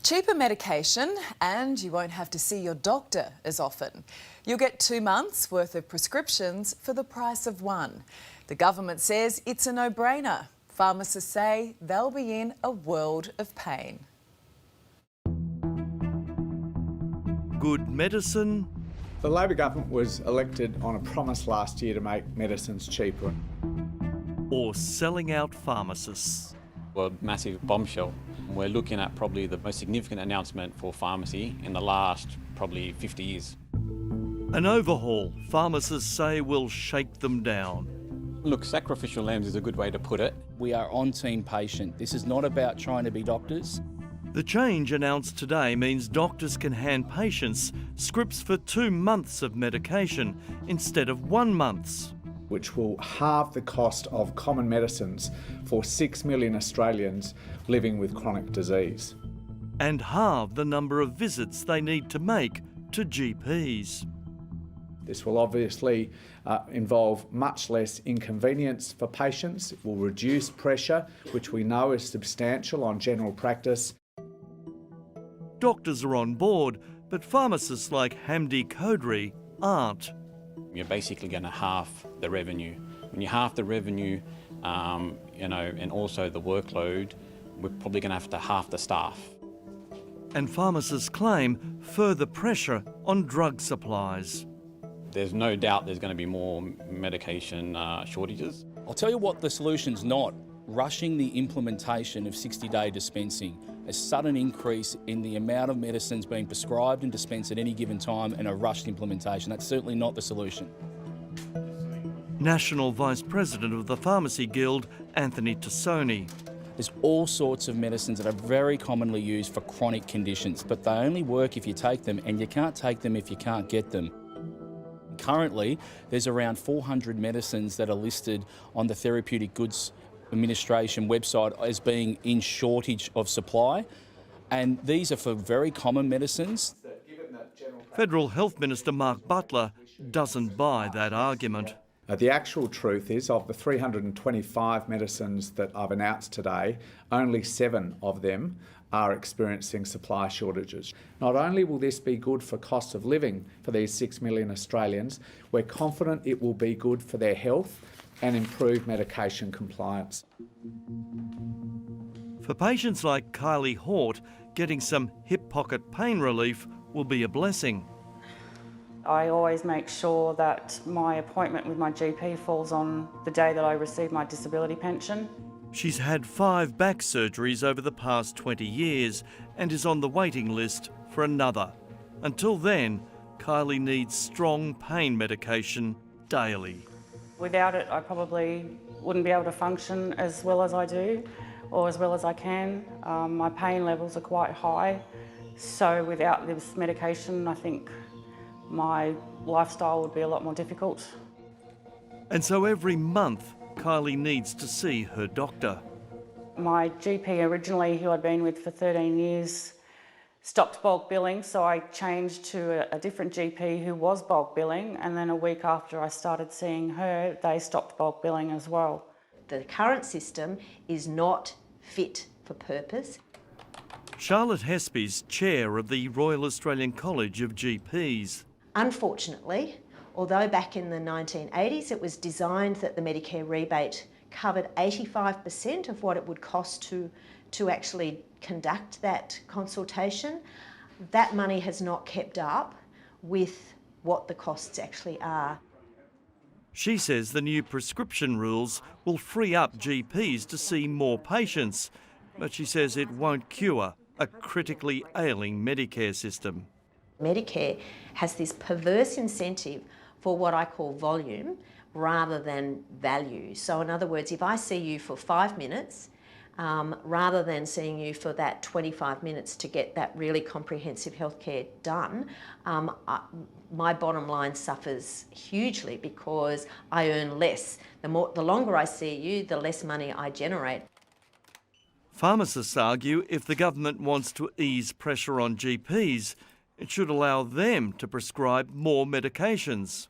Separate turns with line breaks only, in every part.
Cheaper medication, and you won't have to see your doctor as often. You'll get 2 months' worth of prescriptions for the price of one. The government says it's a no-brainer. Pharmacists say they'll be in a world of pain.
Good medicine.
The Labor government was elected on a promise last year to make medicines cheaper.
Or selling out pharmacists.
A massive bombshell. We're looking at probably the most significant announcement for pharmacy in the last probably 50 years.
An overhaul, pharmacists say, will shake them down.
Look, sacrificial lambs is a good way to put it.
We are on team patient. This is not about trying to be doctors.
The change announced today means doctors can hand patients scripts for 2 months of medication instead of 1 month's.
Which will halve the cost of common medicines for 6 million Australians living with chronic disease.
And halve the number of visits they need to make to GPs.
This will obviously involve much less inconvenience for patients. It will reduce pressure, which we know is substantial on general practice.
Doctors are on board, but pharmacists like Hamdi Kodri aren't.
You're basically going to halve the revenue. When you halve the revenue, and also the workload, we're probably going to have to halve the staff.
And pharmacists claim further pressure on drug supplies.
There's no doubt there's going to be more medication shortages.
I'll tell you what the solution's not. Rushing the implementation of 60-day dispensing. A sudden increase in the amount of medicines being prescribed and dispensed at any given time and a rushed implementation. That's certainly not the solution.
National Vice President of the Pharmacy Guild, Anthony Tassoni.
There's all sorts of medicines that are very commonly used for chronic conditions, but they only work if you take them, and you can't take them if you can't get them. Currently, there's around 400 medicines that are listed on the Therapeutic Goods Administration website as being in shortage of supply, and these are for very common medicines.
Federal Health Minister Mark Butler doesn't buy that argument.
The actual truth is, of the 325 medicines that I've announced today, only 7 of them are experiencing supply shortages. Not only will this be good for cost of living for these 6 million Australians, we're confident it will be good for their health and improve medication compliance.
For patients like Kylie Hort, getting some hip pocket pain relief will be a blessing.
I always make sure that my appointment with my GP falls on the day that I receive my disability pension.
She's had 5 back surgeries over the past 20 years and is on the waiting list for another. Until then, Kylie needs strong pain medication daily.
Without it, I probably wouldn't be able to function as well as I do, or as well as I can. My pain levels are quite high, so without this medication, I think my lifestyle would be a lot more difficult.
And so every month, Kylie needs to see her doctor.
My GP originally, who I'd been with for 13 years, stopped bulk billing, so I changed to a different GP who was bulk billing, and then a week after I started seeing her, they stopped bulk billing as well.
The current system is not fit for purpose.
Charlotte Hespe's chair of the Royal Australian College of GPs.
Unfortunately, although back in the 1980s it was designed that the Medicare rebate covered 85% of what it would cost to actually conduct that consultation, that money has not kept up with what the costs actually are.
She says the new prescription rules will free up GPs to see more patients, but she says it won't cure a critically ailing Medicare system.
Medicare has this perverse incentive for what I call volume rather than value. So in other words, if I see you for 5 minutes, rather than seeing you for that 25 minutes to get that really comprehensive healthcare done, my bottom line suffers hugely because I earn less. The longer I see you, the less money I generate.
Pharmacists argue if the government wants to ease pressure on GPs, it should allow them to prescribe more medications.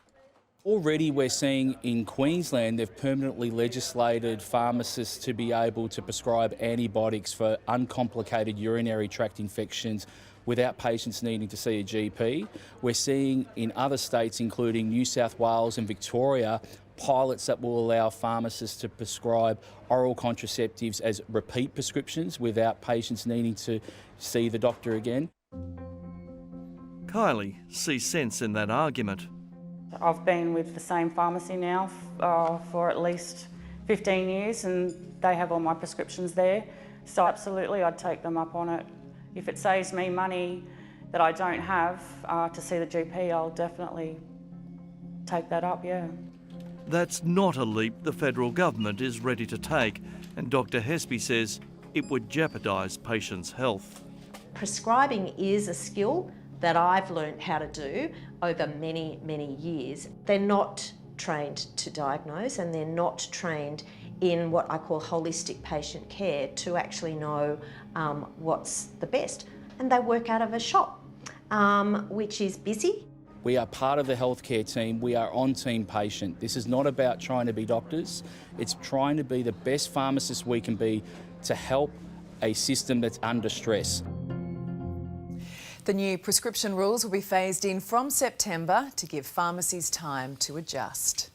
Already we're seeing in Queensland they've permanently legislated pharmacists to be able to prescribe antibiotics for uncomplicated urinary tract infections without patients needing to see a GP. We're seeing in other states, including New South Wales and Victoria, pilots that will allow pharmacists to prescribe oral contraceptives as repeat prescriptions without patients needing to see the doctor again.
Kylie sees sense in that argument.
I've been with the same pharmacy now for at least 15 years and they have all my prescriptions there. So absolutely I'd take them up on it. If it saves me money that I don't have to see the GP, I'll definitely take that up, yeah.
That's not a leap the federal government is ready to take, and Dr Hespy says it would jeopardise patients' health.
Prescribing is a skill that I've learnt how to do over many, many years. They're not trained to diagnose and they're not trained in what I call holistic patient care to actually know what's the best. And they work out of a shop, which is busy.
We are part of the healthcare team. We are on Team Patient. This is not about trying to be doctors. It's trying to be the best pharmacists we can be to help a system that's under stress.
The new prescription rules will be phased in from September to give pharmacies time to adjust.